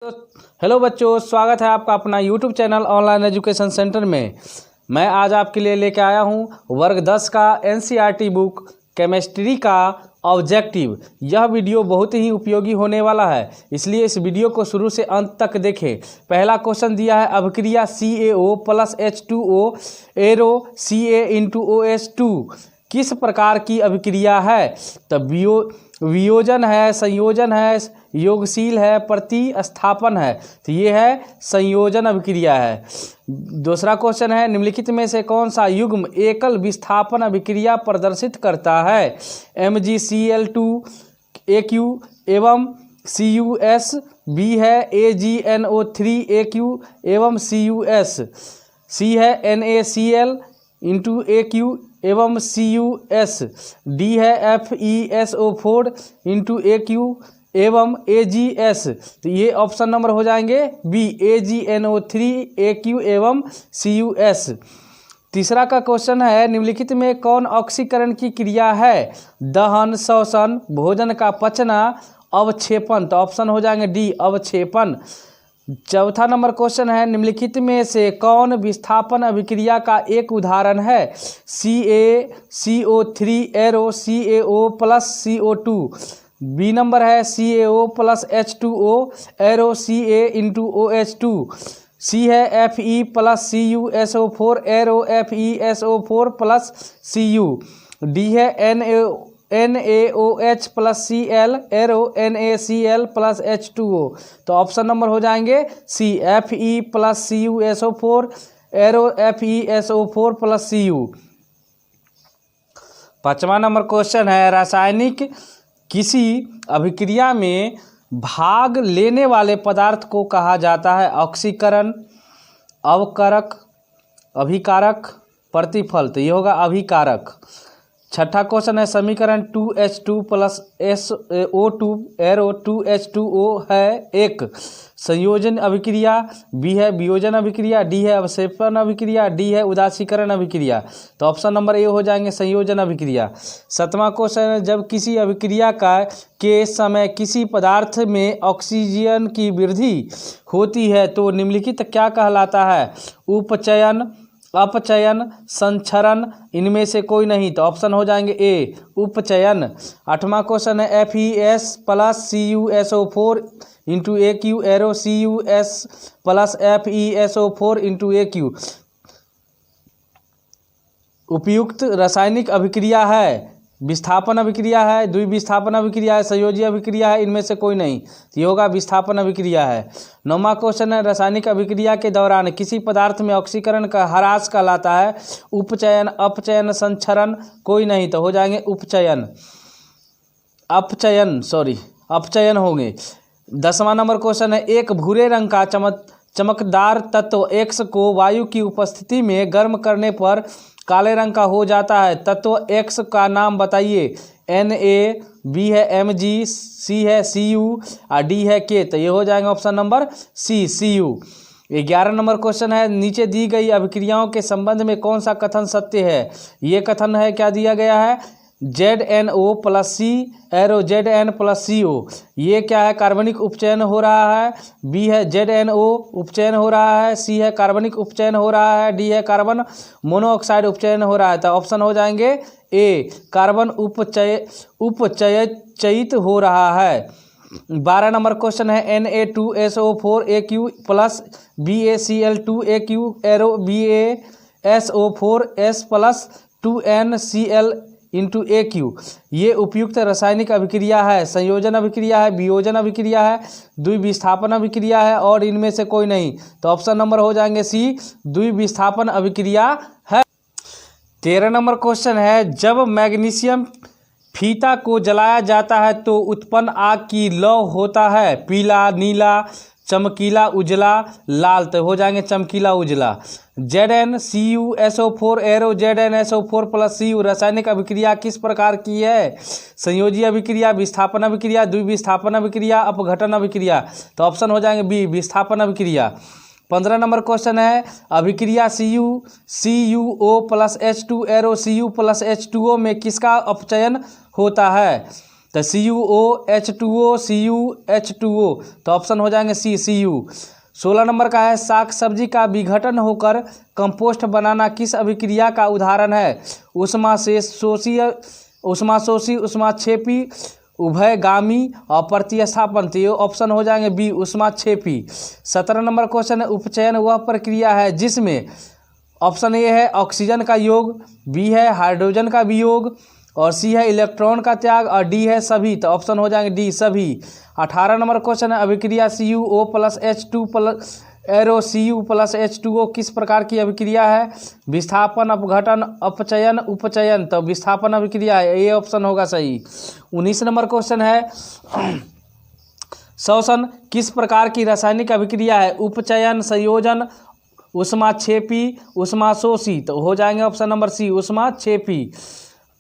तो हेलो बच्चों, स्वागत है आपका अपना YouTube channel online education centre में। मैं आज आपके लिए लेके आया हूं वर्ग 10 का एनसीईआरटी बुक केमिस्ट्री का ऑब्जेक्टिव। यह वीडियो बहुत ही उपयोगी होने वाला है, इसलिए इस वीडियो को शुरू से अंत तक देखें। पहला क्वेश्चन दिया है, अभिक्रिया CaO + H2O एरो Ca*OH2 किस प्रकार की अभिक्रिया है? तब वियोजन है, संयोजन है, योगशील है, प्रतिस्थापन है। तो ये है संयोजन अभिक्रिया है। दूसरा क्वेश्चन है, निम्नलिखित में से कौन सा युग्म एकल विस्थापन अभिक्रिया प्रदर्शित करता है? MgCl2aq एवं CuS। बी है AgNO3aq एवं CuS। सी है NaCl*aq एवं CuS। डी है FeSO4*aq एवं AgS। तो ये ऑप्शन नंबर हो जाएंगे बी, AgNO3aq एवं CuS। तीसरा का क्वेश्चन है, निम्नलिखित में कौन ऑक्सीकरण की क्रिया है? दहन, श्वसन, भोजन का पचना, अवक्षेपण। तो ऑप्शन हो जाएंगे डी, अवक्षेपण। चौथा नंबर क्वेश्चन है, निम्नलिखित में से कौन विस्थापन अभिक्रिया का एक उदाहरण है? CaCO3 arrow CaO + CO2। B number है CaO + H2O arrow Ca*OH2। C है Fe + CuSO4 arrow FeSO4 + Cu। D है NaOH + Cl arrow NaCl + H2O। तो ऑप्शन नंबर हो जाएंगे C, Fe + CuSO4 arrow FeSO4 + Cu। पांचवा नंबर क्वेश्चन है, रासायनिक किसी अभिक्रिया में भाग लेने वाले पदार्थ को कहा जाता है? ऑक्सीकरण, अवकारक, अभिकारक, प्रतिफल। तो ये होगा अभिकारक। छठा क्वेश्चन है, समीकरण 2H2 + SO2 एरो 2H2O है एक संयोजन अभिक्रिया। बी है वियोजन अभिक्रिया। डी है अवक्षेपण अभिक्रिया। डी है उदासीकरण अभिक्रिया। तो ऑप्शन नंबर ए हो जाएंगे संयोजन अभिक्रिया। सातवां क्वेश्चन है, जब किसी अभिक्रिया के समय किसी पदार्थ में ऑक्सीजन की वृद्धि होती है तो निम्नलिखित क्या कहलाता है? उपचयन, अपचयन, संचरण, इनमें से कोई नहीं। तो ऑप्शन हो जाएंगे ए, उपचयन। आठवां क्वेश्चन है, FeS + CuSO4*aq arrow CuS + FeSO4*aq उपयुक्त रासायनिक अभिक्रिया है? विस्थापन अभिक्रिया है, द्विविस्थापन अभिक्रिया है, संयोजी अभिक्रिया है, इनमें से कोई नहीं। तो ये होगा विस्थापन अभिक्रिया है। नौवां क्वेश्चन है, रासायनिक अभिक्रिया के दौरान किसी पदार्थ में ऑक्सीकरण का ह्रास कहलाता है? उपचयन, अपचयन, संचरण, कोई नहीं। तो हो जाएंगे उपचयन, अपचयन होंगे। 10वां नंबर क्वेश्चन है, एक भूरे रंग का चमकदार तत्व X को वायु की उपस्थिति में गर्म करने पर काले रंग का हो जाता है। तत्व X का नाम बताइए। Na, बी है Mg, सी है Cu और डी है K। तो ये हो जाएगा option number C, Cu। 11 number question है, नीचे दी गई अभिक्रियाओं के संबंध में कौन सा कथन सत्य है? ये कथन है, क्या दिया गया है? ZnO + C arrow Zn + CO। ये क्या है? कार्बनिक उपचयन हो रहा है। बी है ZnO उपचयन हो रहा है। सी है कार्बनिक उपचयन हो रहा है। डी है कार्बन मोनोऑक्साइड उपचयन हो रहा है। तो ऑप्शन हो जाएंगे ए, कार्बन उपचयित हो रहा है। 12 नंबर क्वेश्चन है, Na2SO4aq + BaCl2aq arrow BaSO4S + 2NCl*aq ये उपयुक्त रासायनिक अभिक्रिया है? संयोजन अभिक्रिया है, वियोजन अभिक्रिया है, द्विविस्थापन अभिक्रिया है और इनमें से कोई नहीं। तो ऑप्शन नंबर हो जाएंगे सी, द्विविस्थापन अभिक्रिया है। 13 नंबर क्वेश्चन है, जब मैग्नीशियम फीता को जलाया जाता है तो उत्पन्न आग की लौ होता है? पीला, नीला, चमकीला, उजला, लाल। तो हो जाएंगे चमकीला, उजला। ZnCuSO4 एरो ZnSO4 + Cu रासायनिक अभिक्रिया किस प्रकार की है? संयोजी अभिक्रिया, विस्थापन अभिक्रिया, द्विविस्थापन अभिक्रिया, अपघटन अभिक्रिया। तो ऑप्शन हो जाएंगे बी, विस्थापन अभिक्रिया। 15 नंबर क्वेश्चन है, अभिक्रिया CuO + H2 arrow Cu + H2O में किसका अपचयन होता है? तो CuOH2O CuH2O, तो ऑप्शन हो जाएंगे सी Cu। 16 नंबर का है साग सब्जी का विघटन होकर कंपोस्ट बनाना किस अभिक्रिया का उदाहरण है? उष्माशोषी, उष्माक्षेपी, उभयगामी और प्रतिस्थापन। तो ये ऑप्शन हो जाएंगे बी उष्माक्षेपी। 17 नंबर क्वेश्चन है उपचयन वह प्रक्रिया है जिसमें ऑप्शन ए है ऑक्सीजन का योग, बी है हाइड्रोजन का वियोग, और सी है इलेक्ट्रॉन का त्याग, और डी है सभी। तो ऑप्शन हो जाएंगे डी सभी। 18 नंबर क्वेश्चन है अभिक्रिया CuO+H2 एरो Cu+H2O किस प्रकार की अभिक्रिया है? विस्थापन, अपघटन, अपचयन, उपचयन। तो विस्थापन अभिक्रिया है, ये ऑप्शन होगा सही। 19 नंबर क्वेश्चन है श्वसन किस प्रकार की रासायनिक अभिक्रिया है? उपचयन, संयोजन, उष्माक्षेपी, उष्माशोषी। तो हो जाएंगे ऑप्शन नंबर सी उष्माक्षेपी।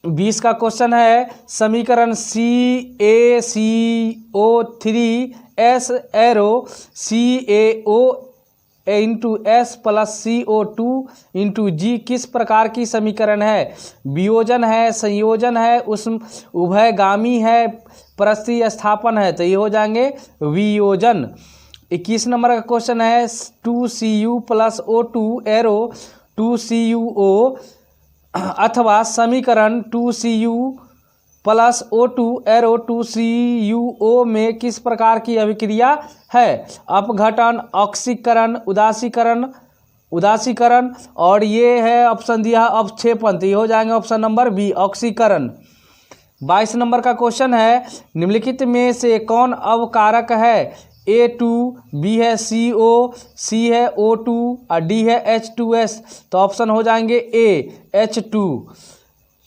20 का क्वेश्चन है समीकरण CaCO3S arrow CaO × S + CO2 × G किस प्रकार की समीकरण है? वियोजन है, संयोजन है, उभयगामी है, प्रतिस्थापन है। तो ये हो जाएंगे वियोजन। 21 नंबर का क्वेश्चन है 2Cu + O2 एरो 2CuO अथवा समीकरण 2Cu + O2 एरो 2CuO में किस प्रकार की अभिक्रिया है? अपघटन, ऑक्सीकरण, उदासीकरण, और ये है ऑप्शन दिया अवक्षेपन। तो ये हो जाएंगे ऑप्शन नंबर बी ऑक्सीकरण। 22 नंबर का क्वेश्चन है निम्नलिखित में से कौन अवकारक है? A2, B है CO, C है O2 और D है H2S। तो ऑप्शन हो जाएंगे ए H2।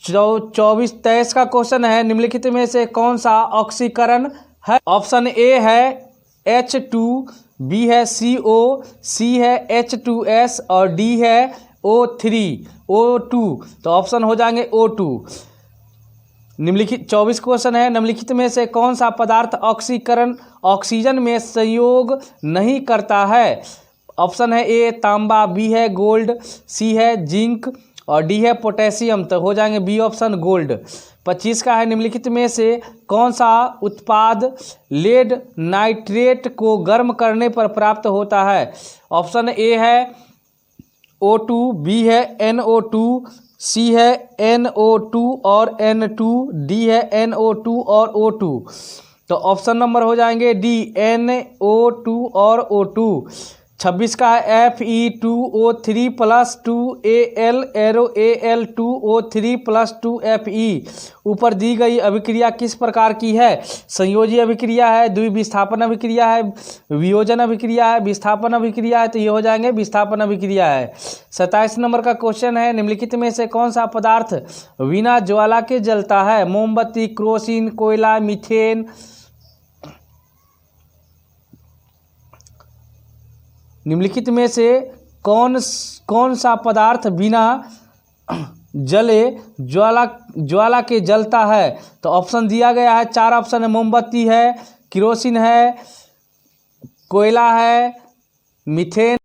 23 का क्वेश्चन है निम्नलिखित में से कौन सा ऑक्सीकरण है? ऑप्शन ए है H2, B है CO, C है H2S और D है O2। तो ऑप्शन हो जाएंगे O2। निम्नलिखित 24 क्वेश्चन है निम्नलिखित में से कौन सा पदार्थ ऑक्सीजन में संयोग नहीं करता है? ऑप्शन है ए तांबा, बी है गोल्ड, सी है जिंक और डी है पोटेशियम। तो हो जाएंगे बी ऑप्शन गोल्ड। 25 का है निम्नलिखित में से कौन सा उत्पाद लेड नाइट्रेट को गर्म करने पर प्राप्त होता है? ऑप्शन ए है O2, बी है NO2, सी है NO2 और N2, डी है NO2 और O2। तो ऑप्शन नंबर हो जाएंगे डी NO2 और O2। 26 का है Fe2O3 + 2Al arrow Al2O3 + 2Fe ऊपर दी गई अभिक्रिया किस प्रकार की है? संयोजी अभिक्रिया है, द्विविस्थापन अभिक्रिया है, वियोजन अभिक्रिया है, विस्थापन अभिक्रिया है। तो ये हो जाएंगे विस्थापन अभिक्रिया है। 27 नंबर का क्वेश्चन है निम्नलिखित में से कौन सा पदार्थ बिना ज्वाला के जलता है? मोमबत्ती, केरोसिन, कोयला, मीथेन। निम्नलिखित में से कौन सा पदार्थ बिना जले ज्वाला के जलता है? तो ऑप्शन दिया गया है 4 ऑप्शन है मोमबत्ती है, केरोसिन है, कोयला है, मीथेन।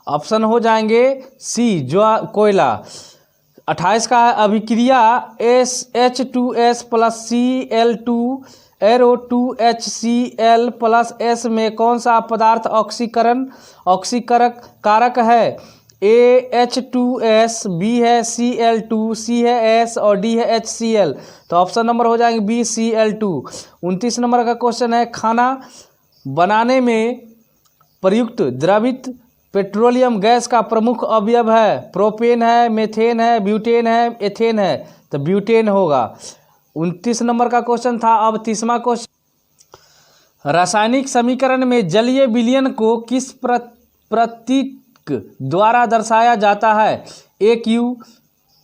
ऑप्शन हो जाएंगे सी कोयला। 28 का है अभिक्रिया H2S + Cl2 arrow 2HCl + S में कौन सा पदार्थ ऑक्सीकरक कारक है? ए H2S, बी है Cl2, सी है S और डी है HCl। तो ऑप्शन नंबर हो जाएंगे बी Cl2। 29 नंबर का क्वेश्चन है खाना बनाने में प्रयुक्त द्रवित पेट्रोलियम गैस का प्रमुख अवयव है? प्रोपेन है, मेथेन है, ब्यूटेन है, एथेन है। तो ब्यूटेन होगा। 29 नंबर का क्वेश्चन था। अब 30वां क्वेश्चन रासायनिक समीकरण में जलीय विलयन को किस प्रतीक द्वारा दर्शाया जाता है? AQ,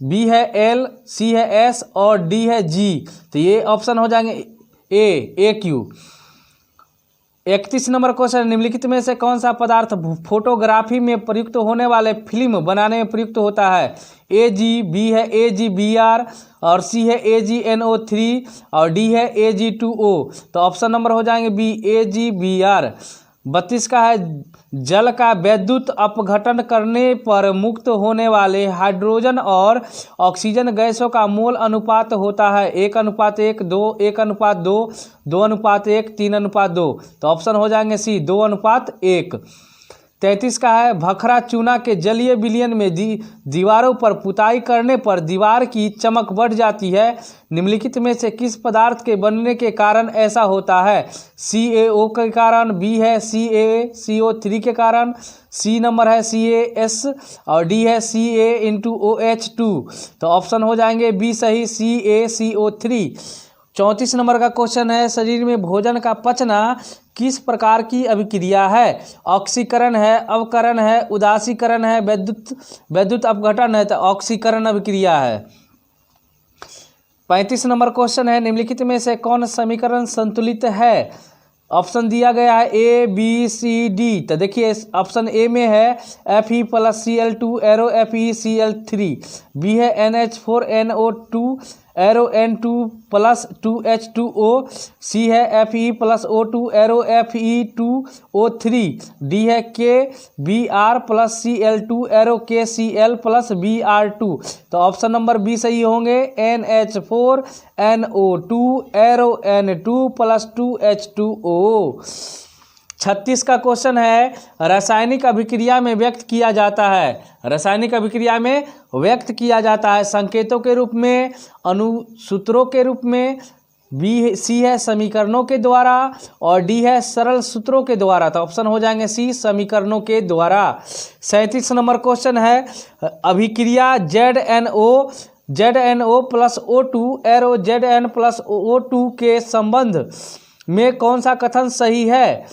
बी है L, सी है S और डी है G। तो ये ऑप्शन हो जाएंगे AQ। 31 नंबर क्वेश्चन निम्नलिखित में से कौन सा पदार्थ फोटोग्राफी में प्रयुक्त होने वाले फिल्म बनाने में प्रयुक्त होता है? AG, बी है AgBr और सी है AgNO3 और डी है Ag2O। तो ऑप्शन नंबर हो जाएंगे बी AgBr। 32 का है जल का वैद्युत अपघटन करने पर मुक्त होने वाले हाइड्रोजन और ऑक्सीजन गैसों का मोल अनुपात होता है 1:1, 2, 1:2, 2:1, 3:2। तो ऑप्शन हो जाएंगे सी 2:1। 33 का है भखरा चूना के जलीय विलयन में दीवारों पर पुताई करने पर दीवार की चमक बढ़ जाती है। निम्नलिखित में से किस पदार्थ के बनने के कारण ऐसा होता है? CaO के कारण, बी है CaCO3 के कारण, सी नंबर है CaS और डी है Ca*OH2। तो ऑप्शन हो जाएंगे बी सही CaCO3। 34 नंबर का क्वेश्चन है शरीर में भोजन का पचना किस प्रकार की अभिक्रिया है? ऑक्सीकरण है, अवकरण है, उदासीकरण है, वैद्युत अपघटन है। तो ऑक्सीकरण अभिक्रिया है। 35 नंबर क्वेश्चन है निम्नलिखित में से कौन समीकरण संतुलित है? ऑप्शन दिया गया है ABCD। तो देखिए ऑप्शन ए में है Fe+Cl2 एरो FeCl3, बी है NH4NO2 एरो N2+2H2O, सी है Fe+O2 एरो Fe2O3, डी है KBr+Cl2 एरो KCl+Br2। तो ऑप्शन नंबर बी सही होंगे NH4NO2 एरो N2+2H2O। 36 का क्वेश्चन है रासायनिक अभिक्रिया में व्यक्त किया जाता है। रासायनिक अभिक्रिया में व्यक्त किया जाता है संकेतों के रूप में, अनुसूत्रों के रूप में, बी सी है समीकरणों के द्वारा और डी है सरल सूत्रों के द्वारा। तो ऑप्शन हो जाएंगे सी समीकरणों के द्वारा। 37 नंबर क्वेश्चन है अभिक्रिया ZnO+O2 एरो Zn+O2 के संबंध में कौन सा कथन सही है?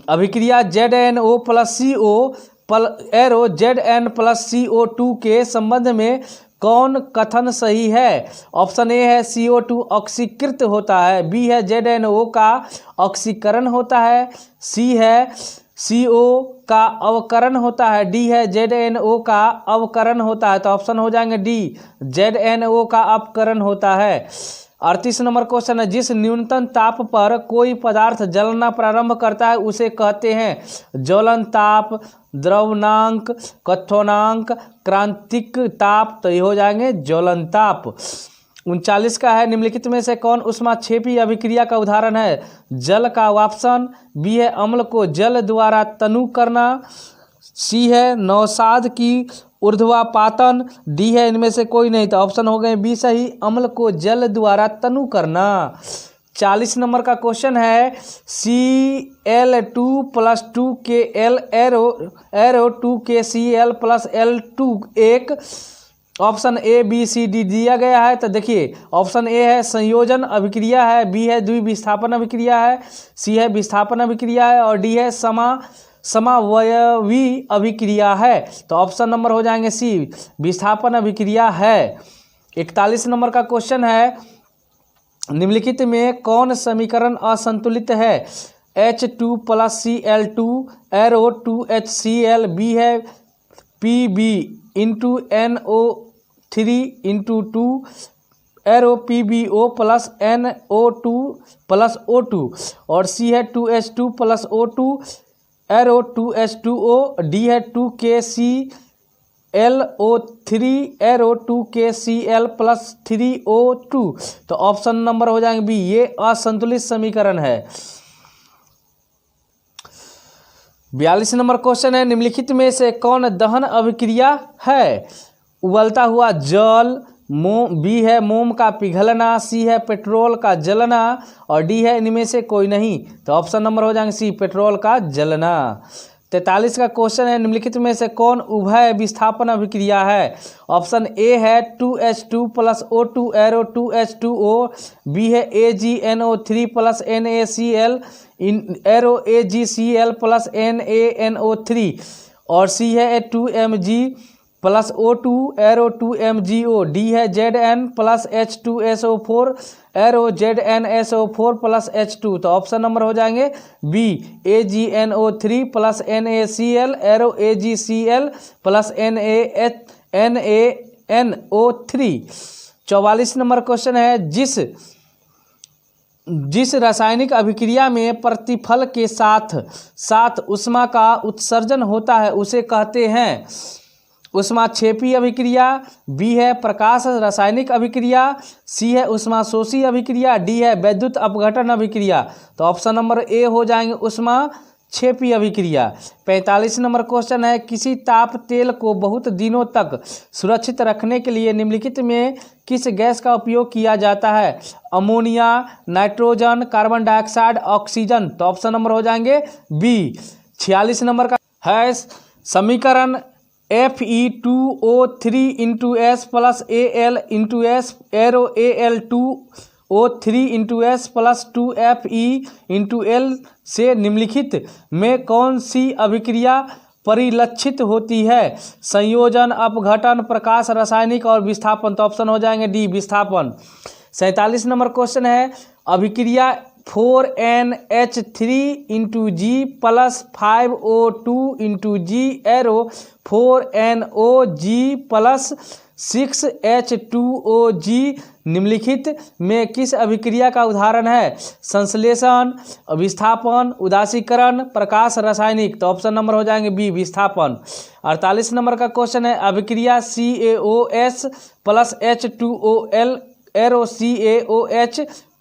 अभिक्रिया ZnO+CO एरो Zn+CO2 के संबंध में कौन कथन सही है? ऑप्शन ए है CO2 ऑक्सीकृत होता है, बी है ZnO का ऑक्सीकरण होता है, सी है CO का अवकरण होता है, डी है ZnO का अवकरण होता है। तो ऑप्शन हो जाएंगे डी ZnO का अपकरण होता है। 38 नंबर क्वेश्चन है जिस न्यूनतम ताप पर कोई पदार्थ जलना प्रारंभ करता है उसे कहते हैं ज्वलन ताप, द्रवनांक, कथनांक, क्रांतिक ताप। तो ये हो जाएंगे ज्वलन ताप। 39 का है निम्नलिखित में से कौन ऊष्माक्षेपी अभिक्रिया का उदाहरण है? जल का वाष्पन, बी है अम्ल को जल द्वारा तनु करना, सी है नौसाद की ऊर्ध्वापातन, डी है इनमें से कोई नहीं। तो ऑप्शन हो गए बी सही अम्ल को जल द्वारा तनु करना। 40 नंबर का क्वेश्चन है Cl2+2Kl एरो 2KCl+L2 एक option A B C D दिया गया है। तो देखिए ऑप्शन ए है संयोजन अभिक्रिया है, बी है द्विविस्थापन अभिक्रिया है, सी है विस्थापन अभिक्रिया है और डी है समावयवी अभिक्रिया है। तो ऑप्शन नंबर हो जाएंगे सी विस्थापन अभिक्रिया है। 41 नंबर का क्वेश्चन है निम्नलिखित में कौन समीकरण असंतुलित है? H2+Cl2 एरो 2HCl, बी है Pb*NO3*2 एरो PbO+NO2+O2 और सी है 2H2+O2 एरो 2H2O, डी है 2KClO3 एरो 2KCl+3O2। तो ऑप्शन नंबर हो जाएंगे बी ये असंतुलित समीकरण है। 42 नंबर क्वेश्चन है निम्नलिखित में से कौन दहन अभिक्रिया है? उबलता हुआ जल, बी है मोम का पिघलना, सी है पेट्रोल का जलना और डी है इनमें से कोई नहीं। तो ऑप्शन नंबर हो जाएंगे सी पेट्रोल का जलना। 43 का क्वेश्चन है निम्नलिखित में से कौन उभय विस्थापन अभिक्रिया है? ऑप्शन ए है 2H2+O2 एरो 2H2O, बी है AgNO3+NaCl एरो AgCl+NaNO3 और सी है 2Mg+O2 एरो 2MgO, डी है Zn+H2SO4 एरो ZnSO4+H2। तो ऑप्शन नंबर हो जाएंगे B AgNO3+NaCl arrow AgCl+NaNO3। 44 number question है जिस रासायनिक अभिक्रिया में प्रतिफल के साथ साथ ऊष्मा का उत्सर्जन होता है उसे कहते हैं ऊष्माक्षेपी अभिक्रिया। बी है प्रकाश रासायनिक अभिक्रिया। सी है ऊष्माशोषी अभिक्रिया। डी है वैद्युत अपघटन अभिक्रिया। तो ऑप्शन नंबर ए हो जाएंगे ऊष्माक्षेपी अभिक्रिया। 45 नंबर क्वेश्चन है किसी ताप तेल को बहुत दिनों तक सुरक्षित रखने के लिए निम्नलिखित में किस गैस का उपयोग किया जाता है? Ammonia, nitrogen, carbon dioxide, oxygen. तो ऑप्शन नंबर हो जाएंगे बी। 46 नंबर का है समीकरण Fe2O3 into S plus Al into S arrow Al2O3 into S plus 2Fe into L से निम्नलिखित में कौन सी अभिक्रिया परिलक्षित होती है? संयोजन, अपघटन, प्रकाश रासायनिक और विस्थापन। तो ऑप्शन हो जाएंगे डी विस्थापन। 47 नंबर क्वेश्चन है अभिक्रिया 4NH3 इंटू जी प्लस 5O2 इंटू जी एरो 4NOG प्लस 6H2OG निम्नलिखित में किस अभिक्रिया का उदाहरण है? संश्लेषण, विस्थापन, उदासीकरण, प्रकाश रासायनिक। तो ऑप्शन नंबर हो जाएंगे बी विस्थापन। 48 नंबर का क्वेश्चन है अभिक्रिया CaOS plus H2OL arrow CaOH2S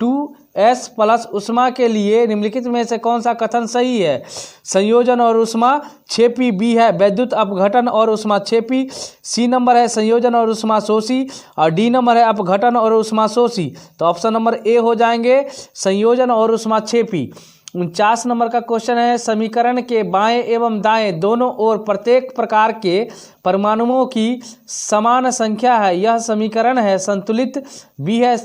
plus ऊष्मा के लिए निम्नलिखित में से कौन सा कथन सही है? संयोजन और ऊष्मा क्षेपी। बी है वैद्युत अपघटन और ऊष्मा क्षेपी। सी नंबर है संयोजन और ऊष्मा शोषी और डी नंबर है अपघटन और ऊष्मा शोषी। तो ऑप्शन नंबर ए हो जाएंगे संयोजन और ऊष्मा क्षेपी। 49 नंबर का क्वेश्चन है समीकरण के बाएं एवं दाएं दोनों ओर प्रत्येक प्रकार के परमाणुओं की समान संख्या है यह समीकरण है संतुलित। बी है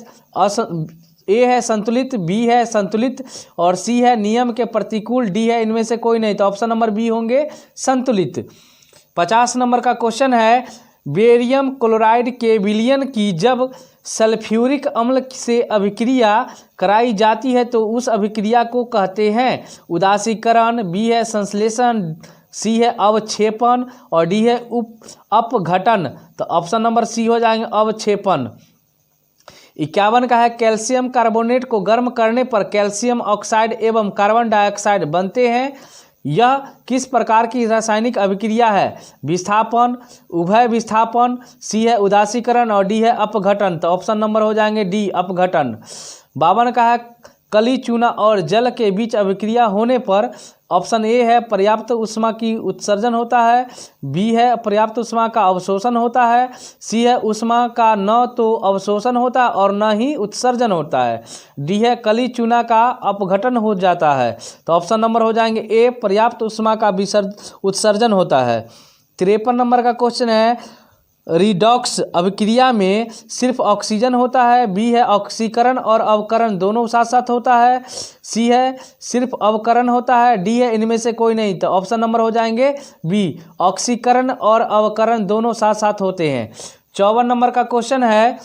ए है संतुलित, बी है संतुलित और सी है नियम के प्रतिकूल, डी है इनमें से कोई नहीं। तो ऑप्शन नंबर बी होंगे संतुलित। 50 नंबर का क्वेश्चन है बेरियम क्लोराइड के विलयन की जब सल्फ्यूरिक अम्ल से अभिक्रिया कराई जाती है तो उस अभिक्रिया को कहते हैं उदासीकरण। बी है संश्लेषण, सी है अवक्षेपण और डी है अपघटन। तो ऑप्शन नंबर सी हो जाएंगे अवक्षेपण। 51 का है कैल्शियम कार्बोनेट को गर्म करने पर कैल्शियम ऑक्साइड एवं कार्बन डाइऑक्साइड बनते हैं यह किस प्रकार की रासायनिक अभिक्रिया है? विस्थापन, उभय विस्थापन, सी है उदासीकरण और डी है अपघटन। तो ऑप्शन नंबर हो जाएंगे डी अपघटन। 52 का है कली चूना और जल के बीच अभिक्रिया होने पर ऑप्शन ए है पर्याप्त ऊष्मा की उत्सर्जन होता है, बी है पर्याप्त ऊष्मा का अवशोषण होता है, सी है ऊष्मा का न तो अवशोषण होता और न ही उत्सर्जन होता है, डी है कली चूना का अपघटन हो जाता है। तो ऑप्शन नंबर हो जाएंगे ए पर्याप्त ऊष्मा का उत्सर्जन होता है। 53 नंबर का क्वेश्चन है रिडॉक्स अभिक्रिया में सिर्फ ऑक्सीजन होता है, बी है ऑक्सीकरण और अवकरण दोनों साथ साथ होता है, सी है सिर्फ अवकरण होता है, डी है इनमें से कोई नहीं। तो ऑप्शन नंबर हो जाएंगे बी ऑक्सीकरण और अवकरण दोनों साथ साथ होते हैं। 54 नंबर का क्वेश्चन है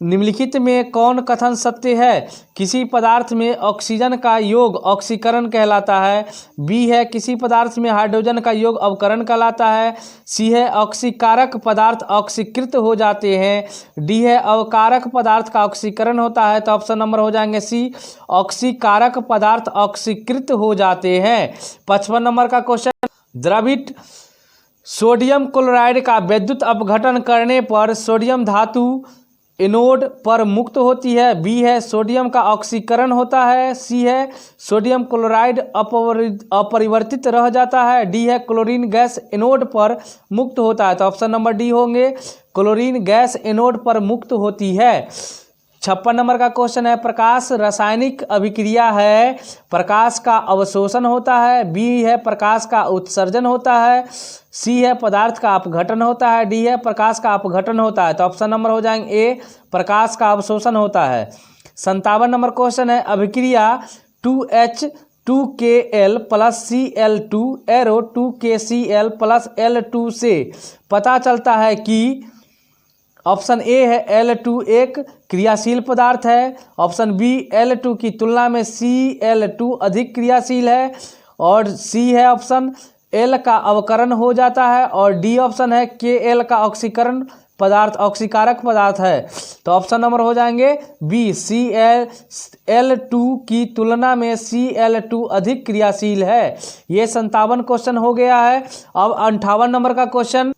निम्नलिखित में कौन कथन सत्य है? किसी पदार्थ में ऑक्सीजन का योग ऑक्सीकरण कहलाता है, बी है किसी पदार्थ में हाइड्रोजन का योग अवकरण कहलाता है, सी है ऑक्सीकारक पदार्थ ऑक्सीकृत हो जाते हैं, डी है अवकारक पदार्थ का ऑक्सीकरण होता है। तो ऑप्शन नंबर हो जाएंगे सी ऑक्सीकारक पदार्थ ऑक्सीकृत हो जाते हैं। 55 नंबर का क्वेश्चन द्रवित सोडियम क्लोराइड का विद्युत अपघटन करने पर सोडियम धातु एनोड पर मुक्त होती है, बी है सोडियम का ऑक्सीकरण होता है, सी है सोडियम क्लोराइड अपरिवर्तित रह जाता है, डी है क्लोरीन गैस एनोड पर मुक्त होता है। तो ऑप्शन नंबर डी होंगे क्लोरीन गैस एनोड पर मुक्त होती है। 56 नंबर का क्वेश्चन है प्रकाश रासायनिक अभिक्रिया है, प्रकाश का अवशोषण होता है, बी है प्रकाश का उत्सर्जन होता है, सी है पदार्थ का अपघटन होता है, डी है प्रकाश का अपघटन होता है। तो ऑप्शन नंबर हो जाएंगे ए प्रकाश का अवशोषण होता है। 57 नंबर क्वेश्चन है अभिक्रिया 2H2Kl plus Cl2 arrow 2KCl plus L2 से पता चलता है कि ऑप्शन ए है L2 एक क्रियाशील पदार्थ है, ऑप्शन बी L2 की तुलना में Cl2 अधिक क्रियाशील है और सी है ऑप्शन L का अवकरण हो जाता है और डी ऑप्शन है Kl का ऑक्सीकरण पदार्थ ऑक्सीकारक पदार्थ है? तो ऑप्शन नंबर हो जाएंगे बी, Cl2 की तुलना में Cl2 अधिक क्रियाशील है। ये 57 क्वेश्चन हो गया है। अब 58 नंबर का क्वेश्चन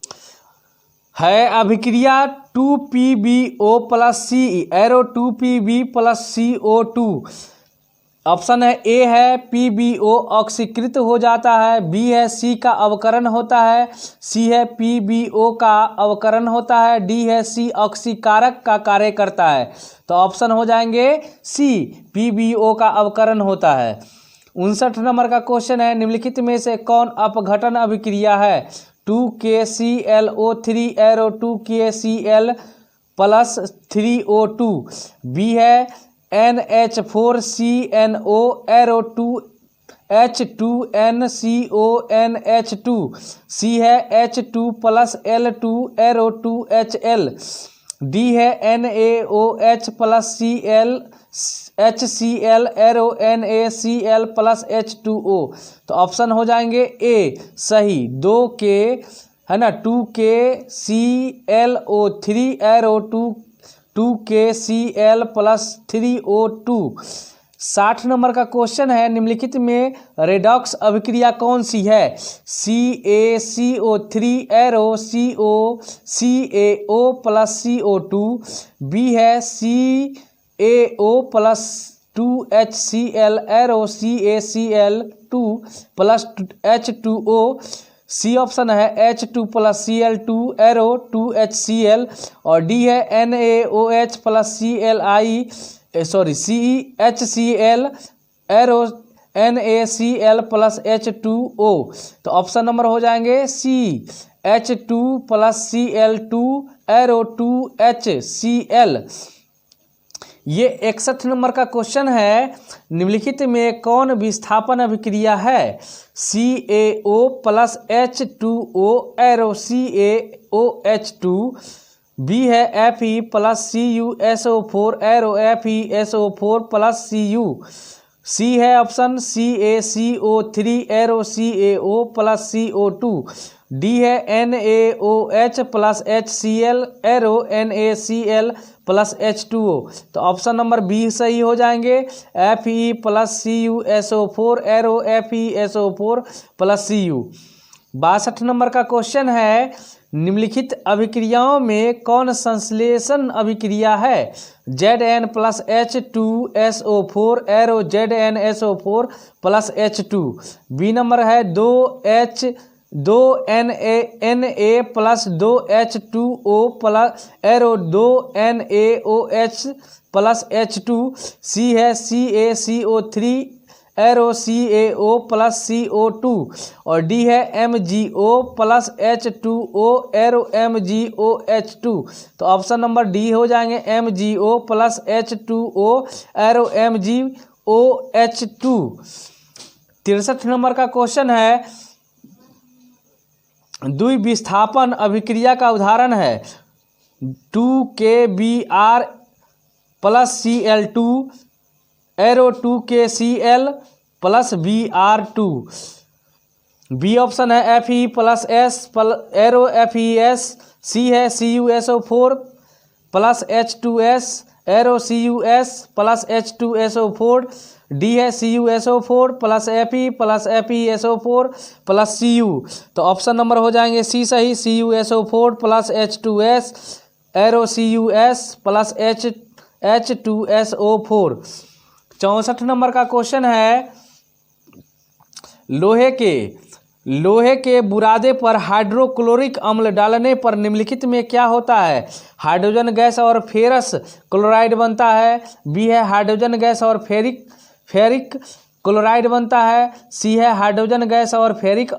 है, अभिक्रिया 2PbO plus Ce arrow 2Pb plus CO2। Option है ए है PbO ऑक्सीकृत हो जाता है, बी है C का अवकरण होता है, सी है PbO का अवकरण होता है, डी है C ऑक्सीकारक का कार्य करता है। तो ऑप्शन हो जाएंगे सी, PbO का अवकरण होता है। 59 नंबर का क्वेश्चन है, निम्नलिखित में से कौन अपघटन अभिक्रिया है? 2KClO3 arrow 2KCl plus 3O2, B है NH4CNO एरो 2H2NCONH2, सी है H2 plus L2 arrow 2HL, D है NaOH plus HCl arrow NaCl plus H2O। तो ऑप्शन हो जाएंगे ए सही, 2 के है ना 2KClO3 arrow 2KCl plus 3O2। 60 number का क्वेश्चन है, निम्नलिखित में रेडॉक्स अभिक्रिया कौन सी है? CaCO3 arrow CaO plus CO2, B है CaO plus 2HCl arrow CaCl2 plus H2O, C option है H2 plus Cl2 arrow 2HCl, और डी है NaOH plus HCl arrow NaCl plus H2O। तो ऑप्शन नंबर हो जाएंगे सी, H2 plus Cl2 arrow 2HCl। ये 61 number का question है, निम्नलिखित में कौन विस्थापन अभिक्रिया है? CaO plus H2O arrow CaOH2, B है Fe plus CuSO4 arrow FeSO4 plus Cu, C है option CaCO3 arrow CaO plus CO2, D है NaOH plus HCl arrow NaCl plus H2O। तो ऑप्शन नंबर बी सही हो जाएंगे, Fe plus CuSO4 arrow FeSO4 plus Cu। 62 number का question है, निम्नलिखित अभिक्रियाओं में कौन संश्लेषण अभिक्रिया है? Zn plus H2SO4 arrow ZnSO4 plus H2, B number है 2Na plus 2H2O plus arrow 2NaOH plus H2, सी है CaCO3 arrow CaO plus CO2, और डी है MgO plus H2O arrow MgOH2। तो ऑप्शन नंबर डी हो जाएंगे MgO plus H2O arrow MgOH2। 63 number का question है, द्विविस्थापन अभिक्रिया का उदाहरण है 2KBr plus Cl2 arrow 2KCl plus Br2, B option है Fe plus S arrow FeS, C है CuSO4 plus H2S arrow CuS plus H2SO4, D है CuSO4 plus Fe plus FeSO4 plus Cu। तो ऑप्शन नंबर हो जाएंगे C सही, CuSO4 plus H2S arrow CuS plus H2SO4। 64 number का question है, लोहे के बुरादे पर हाइड्रोक्लोरिक अम्ल डालने पर निम्नलिखित में क्या होता है? हाइड्रोजन गैस और फेरस क्लोराइड बनता है, बी है हाइड्रोजन गैस और फेरिक क्लोराइड बनता है, सी है हाइड्रोजन गैस और फेरिक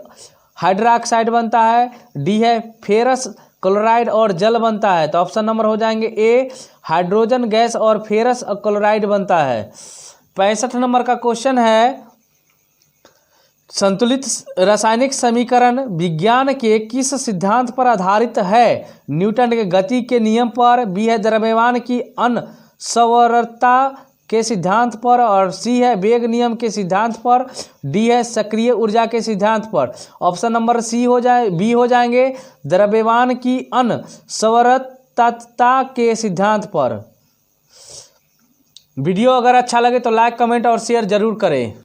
हाइड्रोक्साइड बनता है, डी है फेरस क्लोराइड और जल बनता है। तो ऑप्शन नंबर हो जाएंगे ए, हाइड्रोजन गैस और फेरस क्लोराइड बनता है। 65 नंबर का क्वेश्चन है, संतुलित रासायनिक समीकरण विज्ञान के किस सिद्धांत पर आधारित है? न्यूटन के गति के नियम पर, बी है द्रव्यमान की अनसवरता के सिद्धांत पर, और सी है वेग नियम के सिद्धांत पर, डी है सक्रिय ऊर्जा के सिद्धांत पर। ऑप्शन नंबर सी हो जाए, बी हो जाएंगे द्रव्यमान की अनसवरत तत्ता के सिद्धांत पर। वीडियो अगर अच्छा लगे तो लाइक, कमेंट और शेयर जरूर करें।